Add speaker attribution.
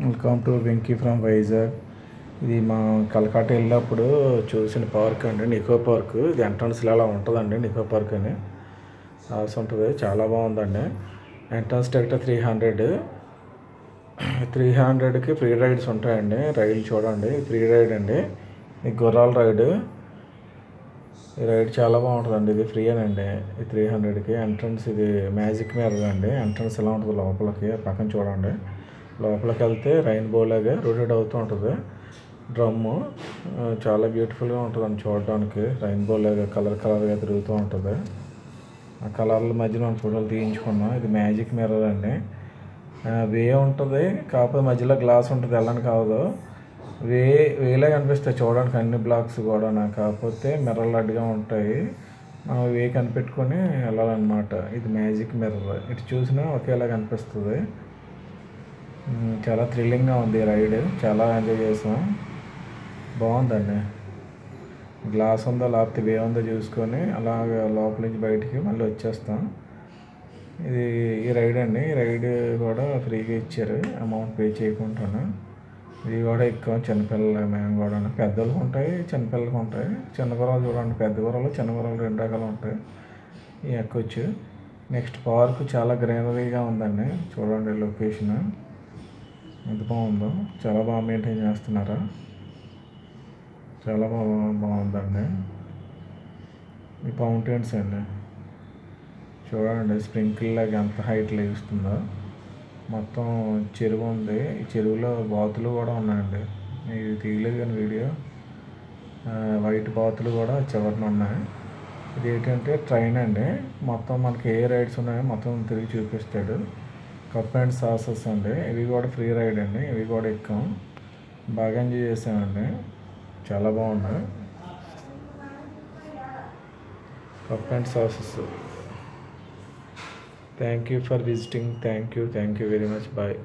Speaker 1: Welcome to Venky from Vizag. ఇది మా కలకట్ట వెళ్ళినప్పుడు చూసిన పార్క్ అండి, నికో పార్క్. ఇది ఎంట్రన్స్లో అలా ఉంటుందండి. నికో పార్క్ అని రాసి ఉంటుంది. చాలా బాగుందండి. Entrance ticket 300. 300కి ఫ్రీ రైడ్స్ ఉంటాయండి. రైలు చూడండి, ఫ్రీ రైడ్ అండి. ఇది గుర్రాల రైడ్. ఈ రైడ్ చాలా బాగుంటుందండి. ఇది ఫ్రీ అనండి. ఈ 300కి ఎంట్రన్స్. ఇది మ్యాజిక్ మిర్రర్ అండి. ఎంట్రన్స్ ఎలా ఉంటుంది లోపలికి పక్కన చూడండి. లోపలికి వెళ్తే రెయిన్బో లాగా రొటేట్ అవుతూ ఉంటుంది. డ్రమ్ము చాలా బ్యూటిఫుల్గా ఉంటుందండి చూడడానికి. రెయిన్బో లాగా కలర్గా తిరుగుతూ ఉంటుంది. ఆ కలర్ల మధ్యలో మనం ఫోటోలు తీయించుకున్నాం. ఇది మ్యాజిక్ మిర్రర్ అండి. వే ఉంటుంది, కాకపోతే మధ్యలో గ్లాస్ ఉంటుంది. వెళ్ళని కాదు, వేలే కనిపిస్తాయి చూడడానికి అన్ని బ్లాక్స్ కూడా. కాకపోతే మిర్రర్లు అడ్డుగా ఉంటాయి. మనం వే కనిపెట్టుకొని వెళ్ళాలన్నమాట. ఇది మ్యాజిక్ మిర్రర్. ఇటు చూసినా ఒకేలా కనిపిస్తుంది. చాలా థ్రిల్లింగ్గా ఉంది రైడ్. చాలా ఎంజాయ్ చేసాం. బాగుందండి. గ్లాస్ ఉందో లేకపోతే వే ఉందో చూసుకొని అలాగే లోపల నుంచి బయటికి మళ్ళీ వచ్చేస్తాం. ఈ రైడ్ అండి. ఈ రైడ్ కూడా ఫ్రీగా ఇచ్చారు, అమౌంట్ పే చేయకుండాను. ఇది కూడా ఎక్కువ చిన్నపిల్లలు మేము కూడా. పెద్దలకు ఉంటాయి, చిన్నపిల్లలకు ఉంటాయి. చిన్న గుర్రాలు చూడండి, పెద్ద గుర్రాలు చిన్న గుర్రాలు 2 రకాలు ఉంటాయి. ఇవి ఎక్కొచ్చు. నెక్స్ట్ పార్క్ చాలా గ్రీనరీగా ఉందండి. చూడండి లొకేషన్ ఎంత బాగుందో. చాలా బాగా మెయింటైన్ చేస్తున్నారు. చాలా బాగుందండి. ఈ ఫౌంటైన్స్ అండి చూడండి, స్ప్రింకిల్ లాగా ఎంత హైట్ లేస్తుందో. మొత్తం చెరువు ఉంది. ఈ చెరువులో బాతులు కూడా ఉన్నాయండి. ఇది తీయలేదు కానీ వీడియో. వైట్ బాతులు కూడా చివరిన ఉన్నాయి. ఇది ఏంటంటే ట్రైన్ అండి. మొత్తం మనకి ఏ రైడ్స్ ఉన్నాయో మొత్తం తిరిగి చూపిస్తాడు. కప్ అండ్ సాసెస్ అండి. ఇవి కూడా ఫ్రీ రైడ్ అండి. ఇవి కూడా ఎక్కాం, బాగా ఎంజాయ్ చేసామండి. చాలా బాగున్నాయి. Cup and sauces. Thank you for visiting. Thank you very much. Bye.